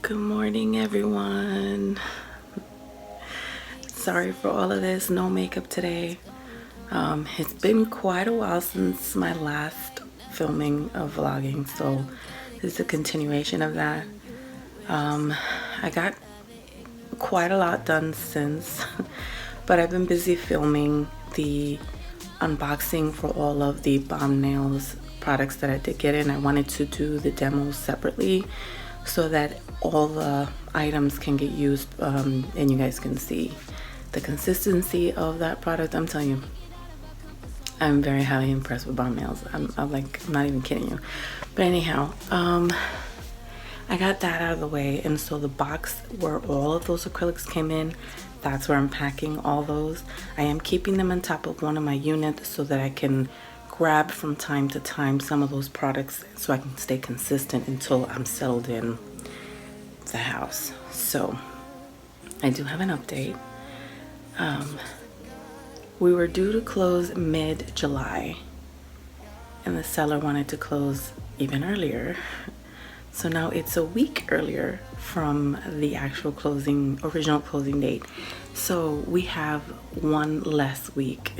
Good morning, everyone. Sorry for all of this, no makeup today. It's been quite a while since my last filming of vlogging, so this is a continuation of that. I got quite a lot done since, but I've been busy filming the unboxing for all of the Bomb Nails products that I did get in. I wanted to do the demos separately so that all the items can get used and you guys can see the consistency of that product. I'm telling you, I'm very highly impressed with Bomb Nails. I'm not even kidding you. But anyhow, I got that out of the way, and so the box where all of those acrylics came in, that's where I'm packing all those. I am keeping them on top of one of my units so that I can grab from time to time some of those products so I can stay consistent until I'm settled in the house. So I do have an update. We were due to close mid-July and the seller wanted to close even earlier. So now it's a week earlier from the actual original closing date. So we have one less week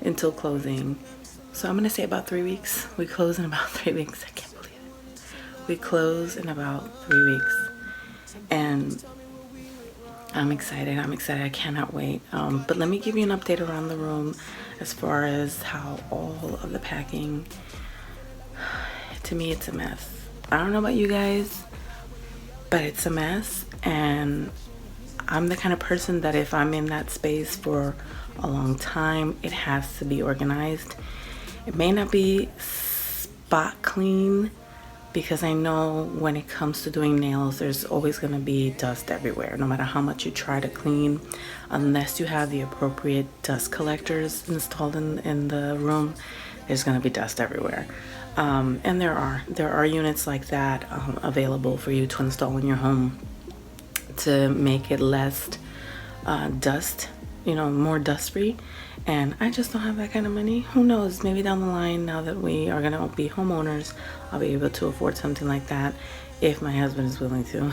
until closing. So I'm gonna say about 3 weeks. We close in about 3 weeks. I can't believe it. We close in about 3 weeks. And I'm excited. I cannot wait. But let me give you an update around the room as far as how all of the packing, to me it's a mess. I don't know about you guys, but it's a mess, and I'm the kind of person that if I'm in that space for a long time, it has to be organized. It may not be spot clean, because I know when it comes to doing nails, there's always going to be dust everywhere, no matter how much you try to clean. Unless you have the appropriate dust collectors installed in the room, there's going to be dust everywhere. And there are units like that available for you to install in your home to make it less dust, more dust free. And I just don't have that kind of money. Who knows, maybe down the line, now that we are gonna be homeowners, I'll be able to afford something like that if my husband is willing to.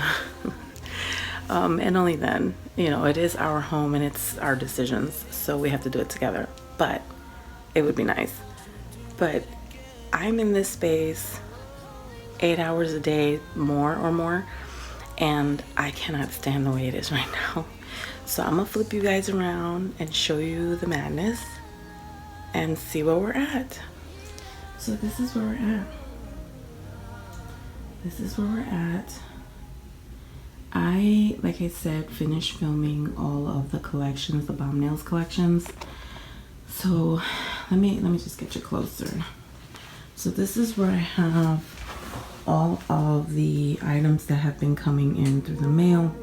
And only then, it is our home and it's our decisions, so we have to do it together. But it would be nice. But I'm in this space 8 hours a day, more, and I cannot stand the way it is right now. So I'm gonna flip you guys around and show you the madness and see where we're at. So this is where we're at. Like I said, finished filming all of the collections, the Bomb Nails collections. So let me just get you closer. So this is where I have all of the items that have been coming in through the mail.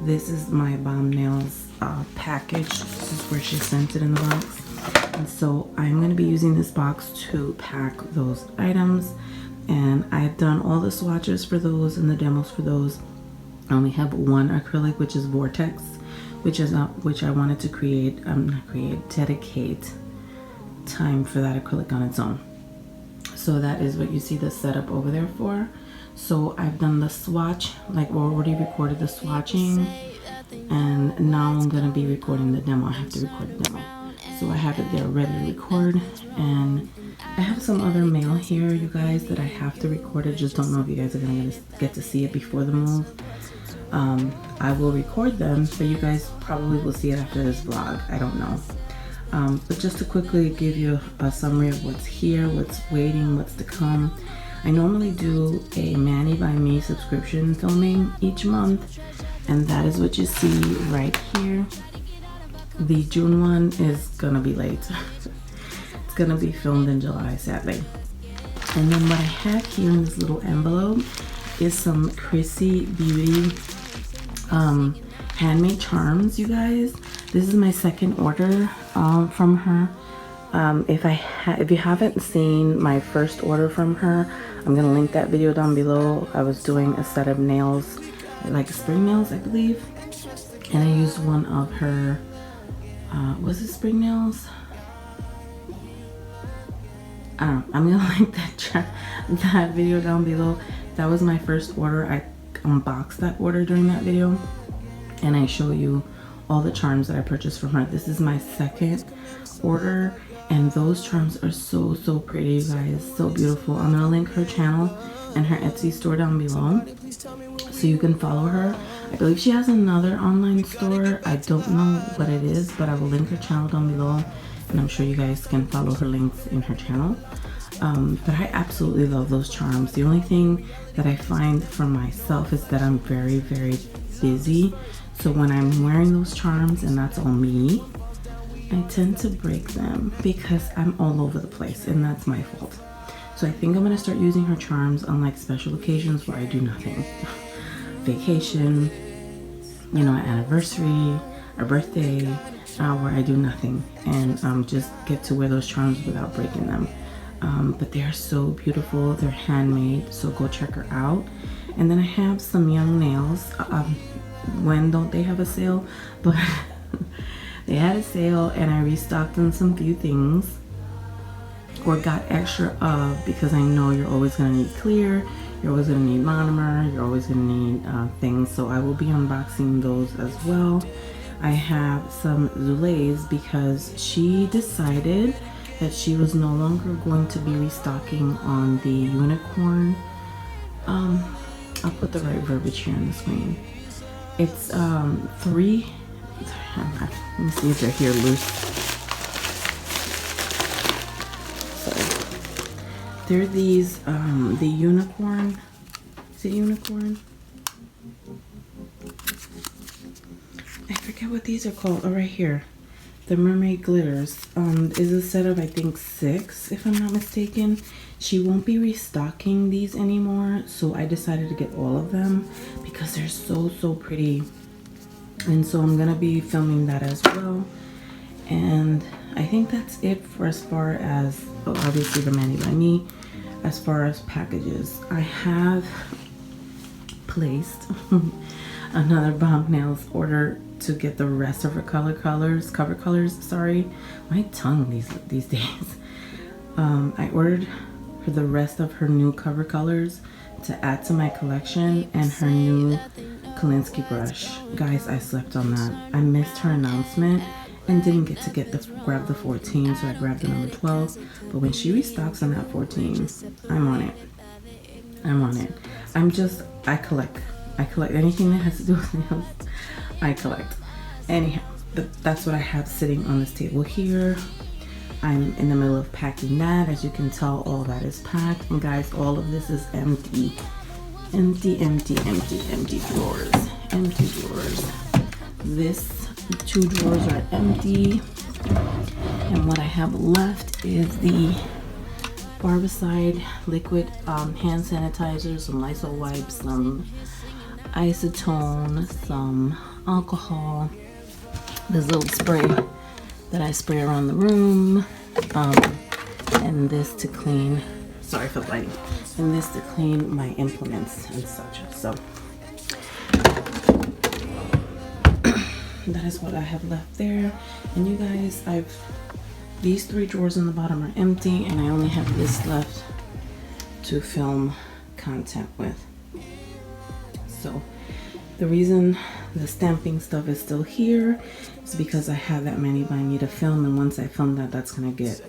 This is my Bomb Nails package. This is where she sent it in the box. And so I'm going to be using this box to pack those items. And I've done all the swatches for those and the demos for those. I only have one acrylic, which is Vortex, which I wanted to dedicate time for that acrylic on its own. So that is what you see the setup over there for. So I've done the swatch, like we already recorded the swatching, and now I'm gonna be recording the demo. I have to record the demo. So I have it there ready to record, and I have some other mail here, you guys, that I have to record. I just don't know if you guys are gonna get to see it before the move. I will record them, but you guys probably will see it after this vlog. I don't know. But just to quickly give you a summary of what's here, what's waiting, what's to come. I normally do a Manny by Me subscription filming each month, and that is what you see right here. The June one is gonna be late. It's gonna be filmed in July, sadly. And then what I have here in this little envelope is some Chrissy Beauty handmade charms, you guys. This is my second order from her. If you haven't seen my first order from her, I'm gonna link that video down below. I was doing a set of nails, like spring nails, I believe, and I used one of her was it spring nails? I don't know. I'm gonna link that video down below. That was my first order. unbox that order during that video, and I show you all the charms that I purchased from her. This is my second order, and those charms are so pretty, you guys. So beautiful. I'm gonna link her channel and her Etsy store down below so you can follow her. I believe she has another online store. I don't know what it is, but I will link her channel down below, and I'm sure you guys can follow her links in her channel. But I absolutely love those charms. The only thing that I find for myself is that I'm very busy. So when I'm wearing those charms, and that's all me, I tend to break them because I'm all over the place, and that's my fault. So I think I'm gonna start using her charms on like special occasions where I do nothing. Vacation, you know, anniversary, or birthday, where I do nothing, and just get to wear those charms without breaking them. But they are so beautiful. They're handmade, so go check her out. And then I have some young nails. When don't they have a sale? But they had a sale, and I restocked on some few things, or got extra of, because I know you're always gonna need clear, you're always gonna need monomer, you're always gonna need things. So I will be unboxing those as well. I have some Zulays because she decided that she was no longer going to be restocking on the unicorn. I'll put the right verbiage here on the screen. It's three. Let me see if they're here loose. So they're these the unicorn. Is it unicorn? I forget what these are called. Oh, right here. The mermaid glitters is a set of, I think, 6, if I'm not mistaken. She won't be restocking these anymore, so I decided to get all of them because they're so pretty. And so I'm gonna be filming that as well. And I think that's it for as far as, oh, obviously the Mani by Me. As far as packages, I have placed another Bomb Nails order to get the rest of her cover colors. Sorry, my tongue these days. I ordered for the rest of her new cover colors to add to my collection, and her new Kolinsky brush. Guys, I slept on that. I missed her announcement and didn't get to grab the 14, so I grabbed the number 12. But when she restocks on that 14, I'm on it. I collect anything that has to do with nails. I collect. Anyhow, that's what I have sitting on this table here. I'm in the middle of packing that. As you can tell, all that is packed. And guys, all of this is empty. Empty drawers. Empty drawers. This 2 drawers are empty. And what I have left is the Barbicide liquid hand sanitizer, some Lysol wipes, some acetone, some alcohol, this little spray that I spray around the room, and this to clean, sorry for the lighting, and this to clean my implements and such. So that is what I have left there. And you guys, these 3 drawers on the bottom are empty, and I only have this left to film content with. So the reason the stamping stuff is still here is because I have that Mani by Me to film, and once I film that, that's gonna get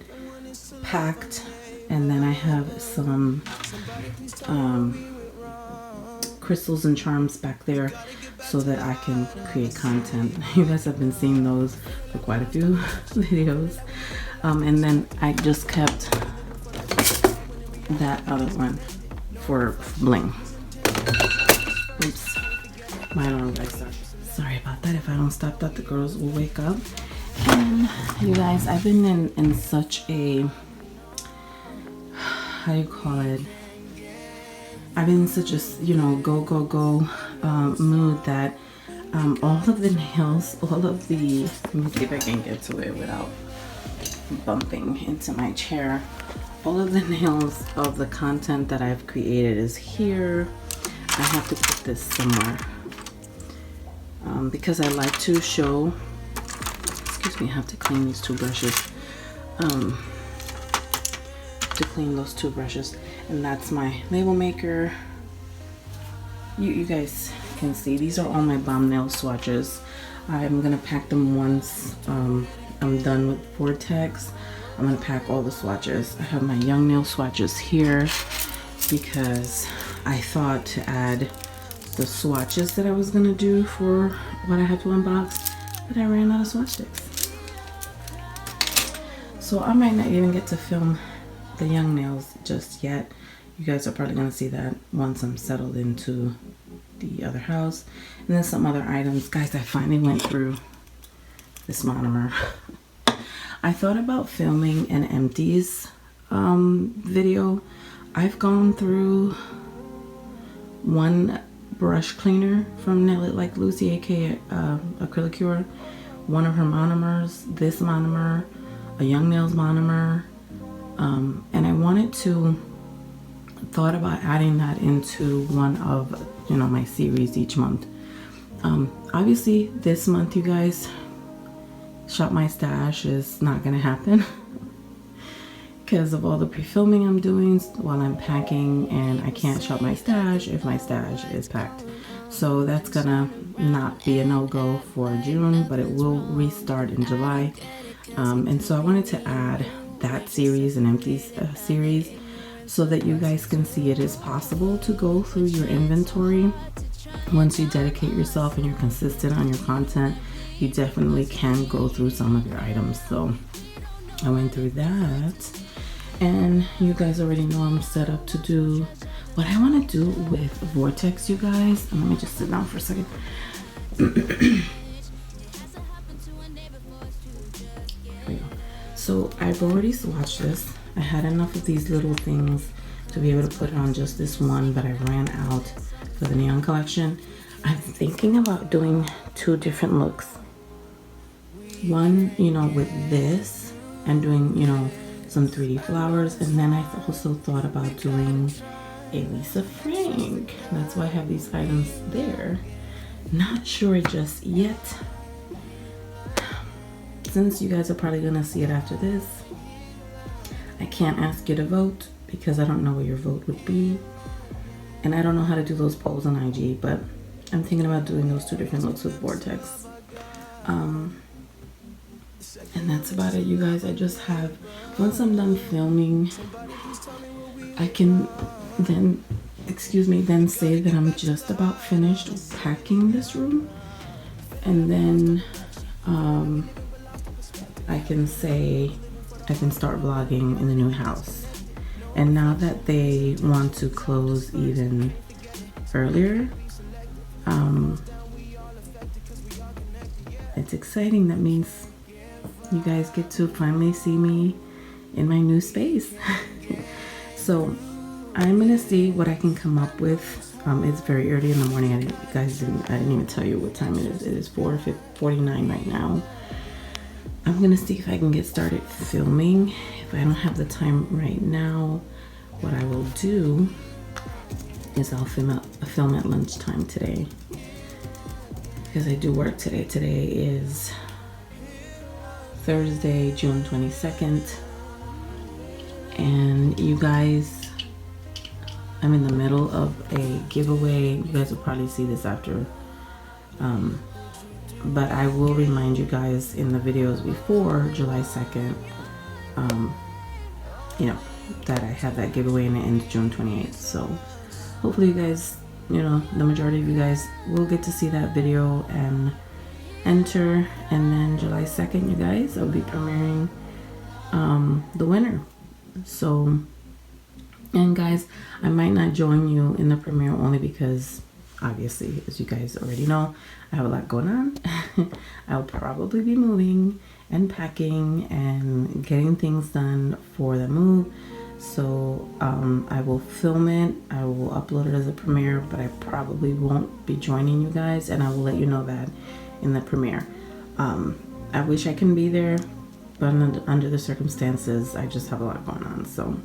packed. And then I have some crystals and charms back there so that I can create content. You guys have been seeing those for quite a few videos. And then I just kept that other one for bling. Oops, my alarm guys. Sorry about that. If I don't stop that, the girls will wake up. And you guys, I've been in such a, how do you call it? I've been in such a, you know, go mood that all of the nails, all of the, let me see if I can get to it without bumping into my chair. All of the nails of the content that I've created is here. I have to put this somewhere because I like to show, excuse me, I have to clean these 2 brushes, to clean those 2 brushes. And that's my label maker, you guys can see these are all my bomb nail swatches. I'm gonna pack them once I'm done with Vortex. I'm gonna pack all the swatches. I have my young nail swatches here because I thought to add the swatches that I was gonna do for what I have to unbox, but I ran out of swatch sticks. So I might not even get to film the young nails just yet. You guys are probably gonna see that once I'm settled into the other house. And then some other items. Guys, I finally went through this monomer. I thought about filming an empties video. I've gone through one brush cleaner from Nail It Like Lucy, aka Acrylicure, one of her monomers, this monomer, a Young Nails monomer, and I wanted to thought about adding that into one of my series each month. Obviously this month, you guys, Shop My Stash is not gonna happen because of all the pre-filming I'm doing while I'm packing, and I can't shop my stash if my stash is packed. So that's gonna not be a no-go for June, but it will restart in July. And so I wanted to add that series, an empties series, so that you guys can see it is possible to go through your inventory. Once you dedicate yourself and you're consistent on your content, you definitely can go through some of your items. So I went through that, and you guys already know I'm set up to do what I want to do with Vortex, you guys. And let me just sit down for a second. So I've already swatched this. I had enough of these little things to be able to put it on just this one, but I ran out for the neon collection. I'm thinking about doing two different looks. One, with this and doing, some 3D flowers. And then I also thought about doing a Lisa Frank. That's why I have these items there. Not sure just yet. Since you guys are probably gonna see it after this, I can't ask you to vote because I don't know what your vote would be. And I don't know how to do those polls on IG, but I'm thinking about doing those two different looks with Vortex. And that's about it, you guys. I just have, once I'm done filming, I can then, then say that I'm just about finished packing this room. And then I can say I can start vlogging in the new house. And now that they want to close even earlier, it's exciting. That means you guys get to finally see me in my new space. So I'm gonna see what I can come up with. It's very early in the morning. I didn't even tell you what time it is. It is 4:49 right now. I'm gonna see if I can get started filming. If I don't have the time right now, what I will do is I'll film at lunchtime today, because I do work today. Today is Thursday, June 22nd, and you guys, I'm in the middle of a giveaway. You guys will probably see this after, but I will remind you guys in the videos before July 2nd, that I have that giveaway, and it ends June 28th. So hopefully you guys, the majority of you guys will get to see that video and enter. And then July 2nd, you guys, I'll be premiering the winner. So, and guys, I might not join you in the premiere only because obviously, as you guys already know, I have a lot going on. I'll probably be moving and packing and getting things done for the move. So I will film it, I will upload it as a premiere, but I probably won't be joining you guys, and I will let you know that in the premiere. I wish I can be there, but under the circumstances, I just have a lot going on. So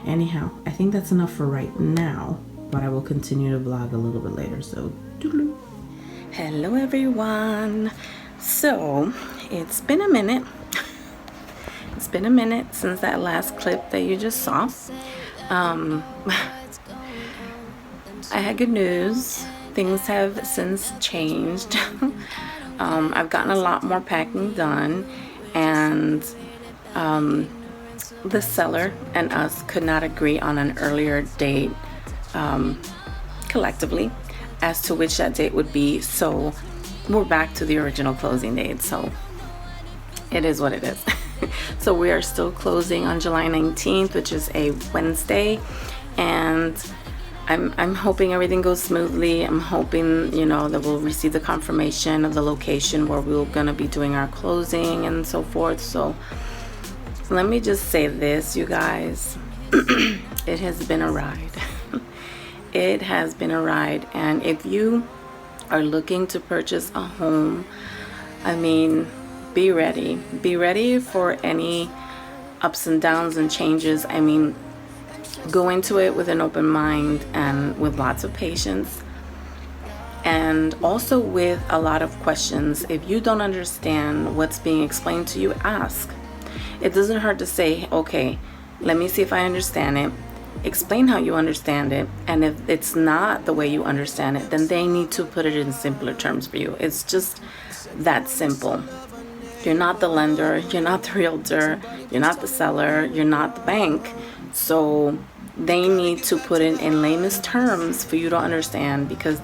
anyhow, I think that's enough for right now, but I will continue to vlog a little bit later. So doodaloo. Hello everyone. So it's been a minute. It's been a minute since that last clip that you just saw. I had good news. Things have since changed. I've gotten a lot more packing done, and the seller and us could not agree on an earlier date collectively as to which that date would be. So we're back to the original closing date. So it is what it is. So we are still closing on July 19th, which is a Wednesday, and I'm hoping everything goes smoothly. I'm hoping, you know, that we'll receive the confirmation of the location where we're gonna be doing our closing and so forth. So let me just say this, you guys. It has been a ride. It has been a ride. And if you are looking to purchase a home, I mean, be ready. Be ready for any ups and downs and changes. I mean, go into it with an open mind and with lots of patience, and also with a lot of questions. If you don't understand what's being explained to you, ask. It doesn't hurt to say, okay, let me see if I understand it. Explain how you understand it, and if it's not the way you understand it, then they need to put it in simpler terms for you. It's just that simple. You're not the lender, you're not the realtor, you're not the seller, you're not the bank. So they need to put it in layman's terms for you to understand, because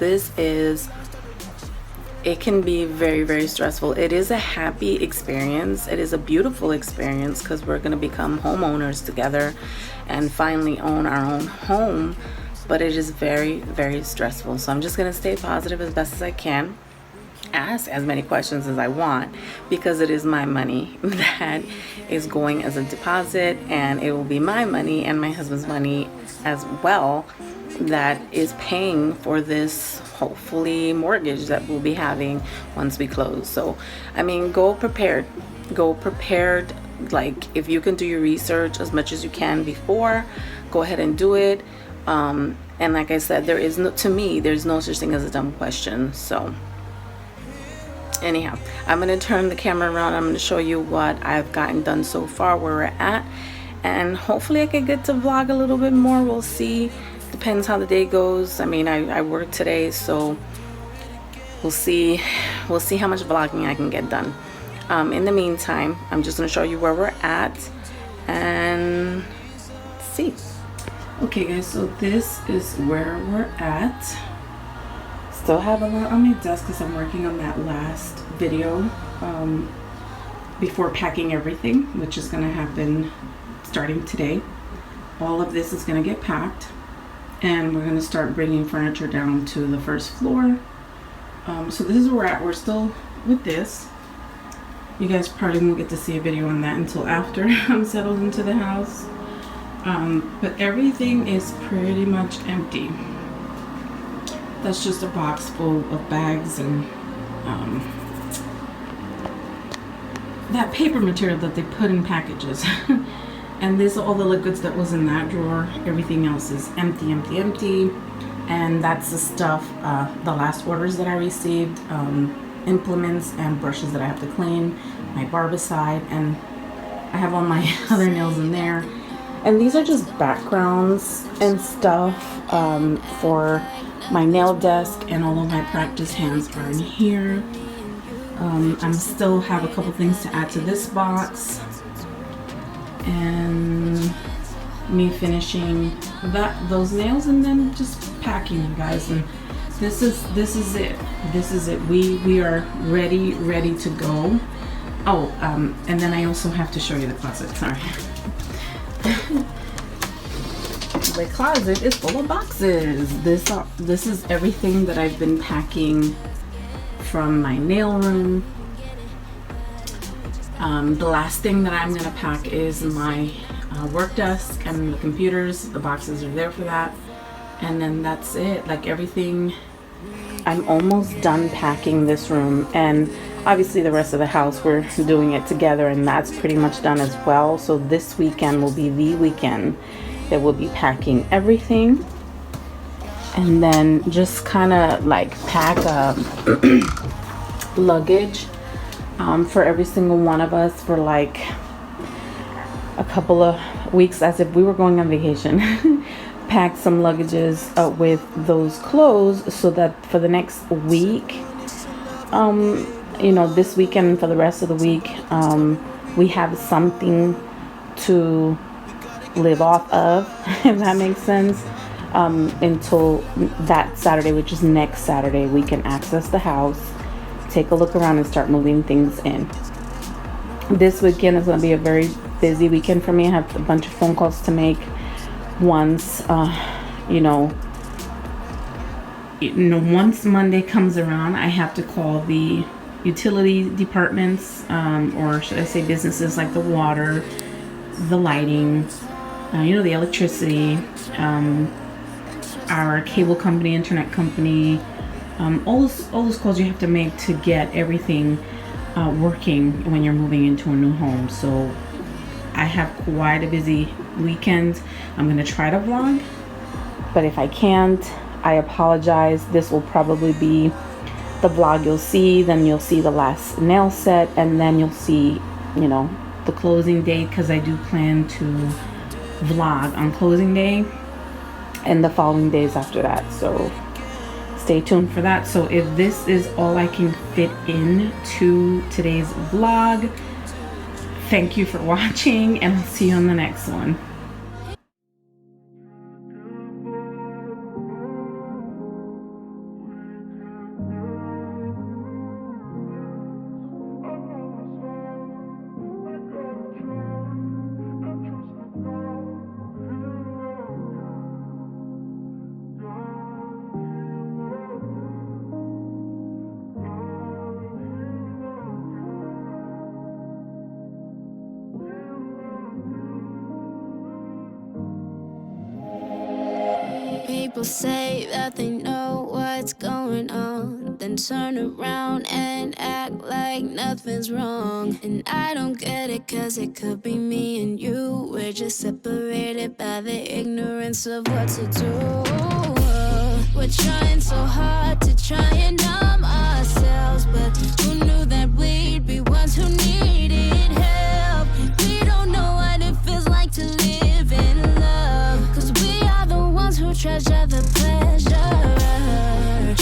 it can be very, very stressful. It is a happy experience. It is a beautiful experience because we're going to become homeowners together and finally own our own home. But it is very, very stressful. So I'm just going to stay positive as best as I can. Ask as many questions as I want, because it is my money that is going as a deposit, and it will be my money and my husband's money as well that is paying for this hopefully mortgage that we'll be having once we close. So I mean, go prepared. Like, if you can do your research as much as you can before, go ahead and do it. And like I said, there's no such thing as a dumb question. So anyhow, I'm going to turn the camera around. I'm going to show you what I've gotten done so far, where we're at, and hopefully I can get to vlog a little bit more. We'll see. Depends how the day goes. I mean, I work today, so we'll see how much vlogging I can get done. In the meantime, I'm just going to show you where we're at and see. Okay guys, so this is where we're at. Still have a lot on my desk because I'm working on that last video before packing everything, which is going to happen starting today. All of this is going to get packed, and we're going to start bringing furniture down to the first floor. So this is where we're at. We're still with this. You guys probably won't get to see a video on that until after I'm settled into the house. But everything is pretty much empty. That's just a box full of bags and that paper material that they put in packages. And this is all the liquids that was in that drawer. Everything else is empty. And that's the stuff, the last orders that I received, implements and brushes that I have to clean, my barbicide, and I have all my other nails in there. And these are just backgrounds and stuff for my nail desk, and all of my practice hands are in here. I still have a couple things to add to this box, and me finishing those nails, and then just packing, you guys. And this is it. We are ready to go. Oh, and then I also have to show you the closet. Sorry. The closet is full of boxes. This is everything that I've been packing from my nail room. The last thing that I'm gonna pack is my work desk and the computers. The boxes are there for that, and then that's it. Like, everything, I'm almost done packing this room, and obviously the rest of the house, we're doing it together, and that's pretty much done as well. So this weekend will be the weekend that we'll be packing everything, and then just kind of like pack luggage for every single one of us for like a couple of weeks, as if we were going on vacation. pack some luggages with those clothes so that for the next week, this weekend and for the rest of the week, we have something to live off of, if that makes sense. Until that Saturday, which is next Saturday, we can access the house, take a look around, and start moving things in. This weekend is going to be a very busy weekend for me. I have a bunch of phone calls to make. Once once Monday comes around, I have to call the utility departments, or should I say businesses, like the water, the lighting, the electricity, our cable company, internet company, all those calls you have to make to get everything working when you're moving into a new home. So I have quite a busy weekend. I'm going to try to vlog, but if I can't, I apologize. This will probably be the vlog you'll see. Then you'll see the last nail set, and then you'll see, the closing date, because I do plan to vlog on closing day and the following days after that. So stay tuned for that. So if this is all I can fit into today's vlog, thank you for watching, and I'll see you on the next one. People say that they know what's going on, then turn around and act like nothing's wrong. And I don't get it, cause it could be me and you. We're just separated by the ignorance of what to do. We're trying so hard to try and numb ourselves, but who knew that we'd be ones who needed help? We don't know what it feels like to live in love, cause we are the ones who treasure the pleasure.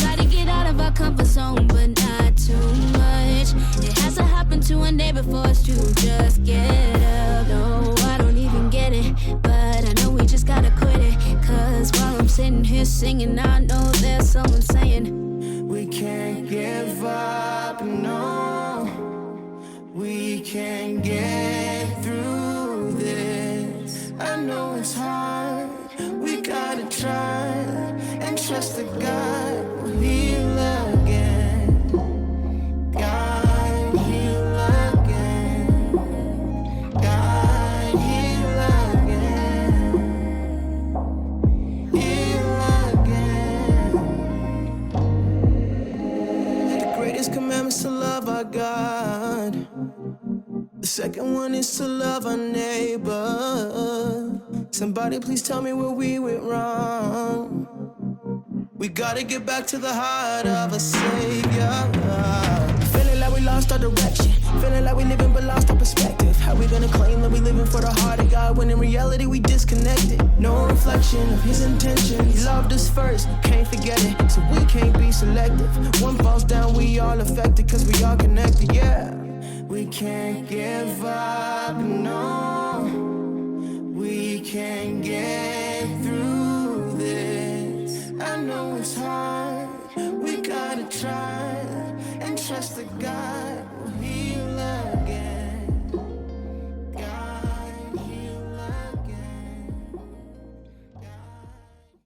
Try to get out of our comfort zone, but not too much. It has to happen to one day before us to just get up. No, I don't even get it, but I know we just gotta quit it. Cause while I'm sitting here singing, I know there's someone saying, we can't give up, no. We can get through this. I know it's hard, we gotta try and trust that God will heal again. God heal again. God heal again. Heal again. The greatest commandments to love our God. The second one is to love our neighbor. Somebody please tell me where we went wrong. We gotta get back to the heart of a savior. Feeling like we lost our direction. Feeling like we living but lost our perspective. How we gonna claim that we living for the heart of God when in reality we disconnected? No reflection of his intention. He loved us first, can't forget it, so we can't be selective. One falls down, we all affected, cause we all connected, yeah. We can't give up, no. We can get through this. I know it's hard, we gotta try and trust the God.